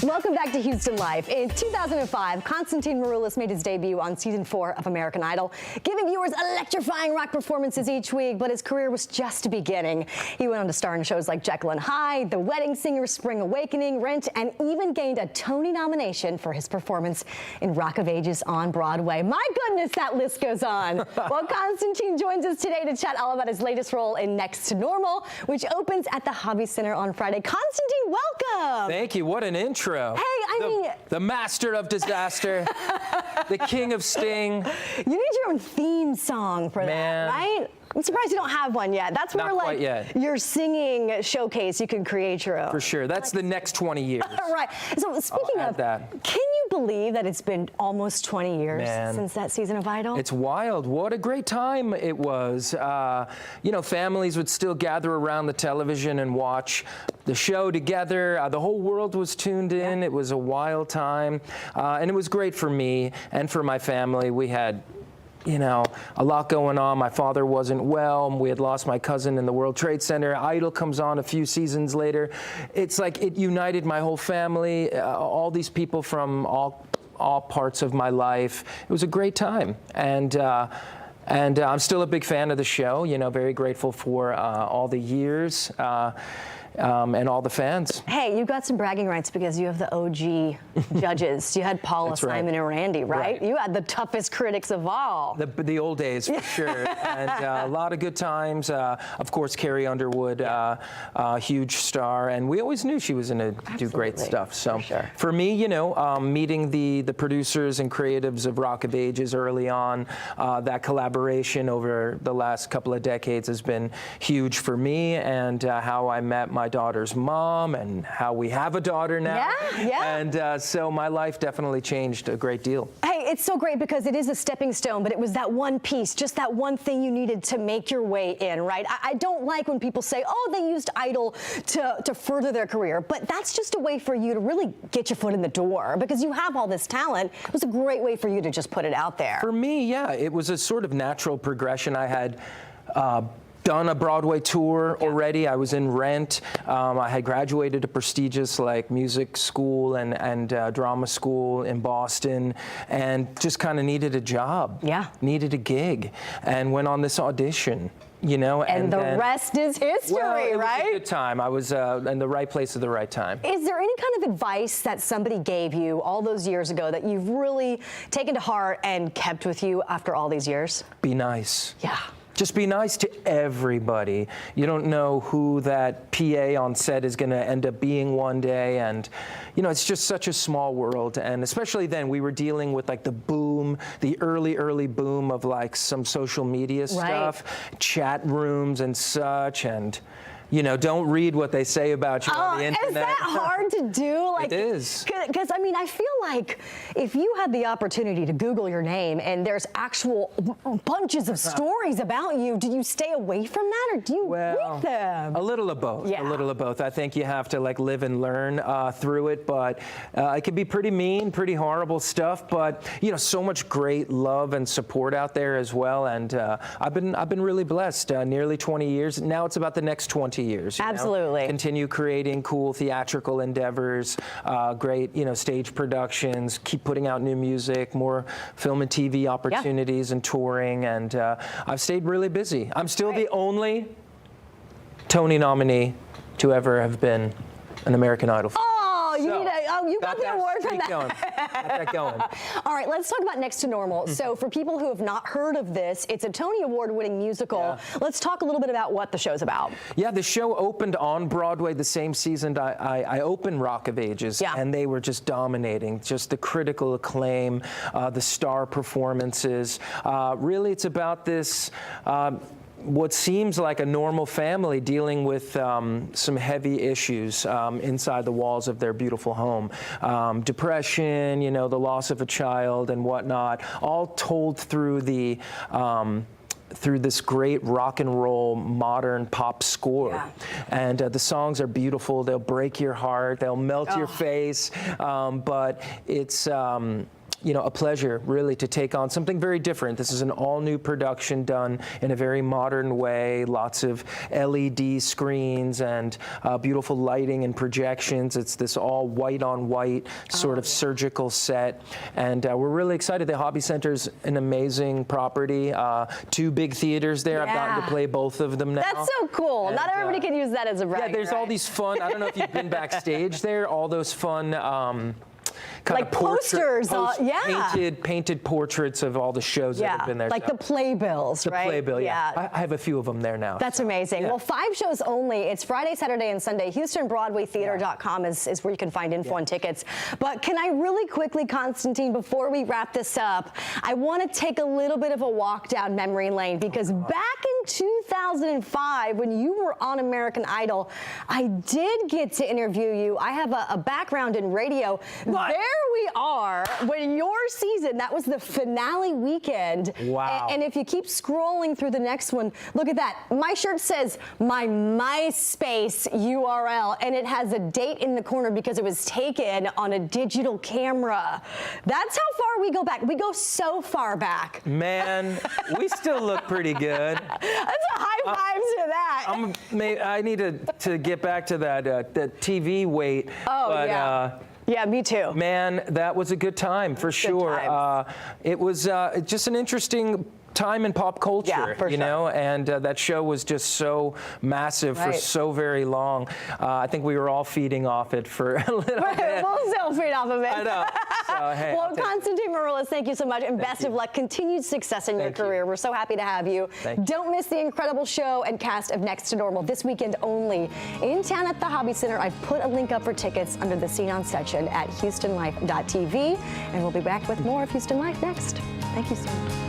Welcome back to Houston Life. In 2005, Constantine Maroulis made his debut on season 4 of American Idol, giving viewers electrifying rock performances each week, but his career was just beginning. He went on to star in shows like Jekyll and Hyde, The Wedding Singer, Spring Awakening, Rent, and even gained a Tony nomination for his performance in Rock of Ages on Broadway. My goodness, that list goes on. Well, Constantine joins us today to chat all about his latest role in Next to Normal, which opens at the Hobby Center on Friday. Constantine, welcome. Thank you. What an intro. Hey, the master of disaster, the king of sting. You need your own theme song for that, right? I'm surprised you don't have one yet. That's more like your singing showcase. You can create your own. For sure. That's the next 20 years. Right. So speaking of that, can you believe that it's been almost 20 years since that season of Idol? It's wild. What a great time it was. You know, families would still gather around the television and watch the show together. The whole world was tuned in. It was a wild time. And it was great for me and for my family. We had, you know, a lot going on. My father wasn't well. We had lost my cousin in the World Trade Center. Idol comes on a few seasons later. It's like it united my whole family, all these people from all parts of my life. It was a great time. And I'm still a big fan of the show, you know, very grateful for all the years. And all the fans. Hey, you got some bragging rights because you have the OG judges. You had Paula, Simon, and Randy, right? You had the toughest critics of all. The old days, for sure. And a lot of good times. Of course, Carrie Underwood, huge star. And we always knew she was going to do great stuff. So for me, you know, meeting the producers and creatives of Rock of Ages early on, that collaboration over the last couple of decades has been huge for me, and how I met my daughter's mom and how we have a daughter now. And so my life definitely changed a great deal. Hey, it's so great because it is a stepping stone, but it was that one piece, just that one thing you needed to make your way in, right? I don't like when people say, oh, they used Idol to further their career, but that's just a way for you to really get your foot in the door because you have all this talent. It was a great way for you to just put it out there. For me, yeah, it was a sort of natural progression. I had done a Broadway tour already. I was in Rent. I had graduated a prestigious like music school and drama school in Boston, and just kind of needed a job. Needed a gig, and went on this audition. You know, and the rest is history, right? Was a good time. I was in the right place at the right time. Is there any kind of advice that somebody gave you all those years ago that you've really taken to heart and kept with you after all these years? Be nice. Yeah. Just be nice to everybody. You don't know who that PA on set is going to end up being one day, and you know, it's just such a small world. And especially then, we were dealing with like the boom, the early boom of like some social media stuff, chat rooms and such, and you know, don't read what they say about you on the internet. Is that hard to do? Like, it is. Because, I mean, I feel like if you had the opportunity to Google your name and there's actual bunches of stories about you, do you stay away from that or do you read them? A little of both. A little of both. I think you have to like live and learn through it, but it can be pretty mean, pretty horrible stuff, but you know, so much great love and support out there as well. And I've been really blessed. Nearly 20 years. Now it's about the next 20 years. Absolutely. Continue creating cool theatrical endeavors, great, you know, stage productions, keep putting out new music, more film and TV opportunities and touring, and I've stayed really busy. I'm still the only Tony nominee to ever have been an American Idol. You got the award for that. Got that going. All right, let's talk about Next to Normal. So for people who have not heard of this, it's a Tony Award-winning musical. Let's talk a little bit about what the show's about. Yeah, the show opened on Broadway the same season I opened Rock of Ages, and they were just dominating. Just the critical acclaim, the star performances. Really, it's about this what seems like a normal family dealing with some heavy issues inside the walls of their beautiful home. Depression, you know, the loss of a child and whatnot, all told through the through this great rock and roll modern pop score. And the songs are beautiful. They'll break your heart. They'll melt your face. But it's a pleasure really to take on something very different. This is an all-new production done in a very modern way, lots of LED screens and beautiful lighting and projections. It's this all white on white sort of surgical set, and we're really excited. The Hobby Center's an amazing property. 2 big theaters there. I've gotten to play both of them now. That's so cool. And, not everybody can use that as a brag. Yeah, there's all these fun, I don't know if you've been backstage there, all those fun kind like posters, painted portraits of all the shows that have been there. Like the playbills, right? The playbill, yeah. I have a few of them there now. That's amazing. Well, 5 shows only. It's Friday, Saturday, and Sunday. HoustonBroadwayTheater.com is where you can find info on tickets. But can I really quickly, Constantine, before we wrap this up, I want to take a little bit of a walk down memory lane, because back in 2005, when you were on American Idol, I did get to interview you. I have a background in radio. There we are when your season, that was the finale weekend. Wow. And if you keep scrolling through the next one, look at that. My shirt says my MySpace URL, and it has a date in the corner because it was taken on a digital camera. That's how far we go back. We go so far back. Man, we still look pretty good. That's a high five to that. I need to get back to that TV weight. Oh, but, yeah. Yeah, me too. Man, that was a good time for sure. It was just an interesting time in pop culture, you know, and that show was just so massive for so very long. I think we were all feeding off it for a little bit. We'll still feed off of it. I know. So, hey, well, Constantine Maroulis, thank you so much, and best of luck, continued success in your career. We're so happy to have you. Don't miss the incredible show and cast of Next to Normal this weekend only in town at the Hobby Center. I've put a link up for tickets under the Scene On section at HoustonLife.tv, and we'll be back with more of Houston Life next. Thank you so much.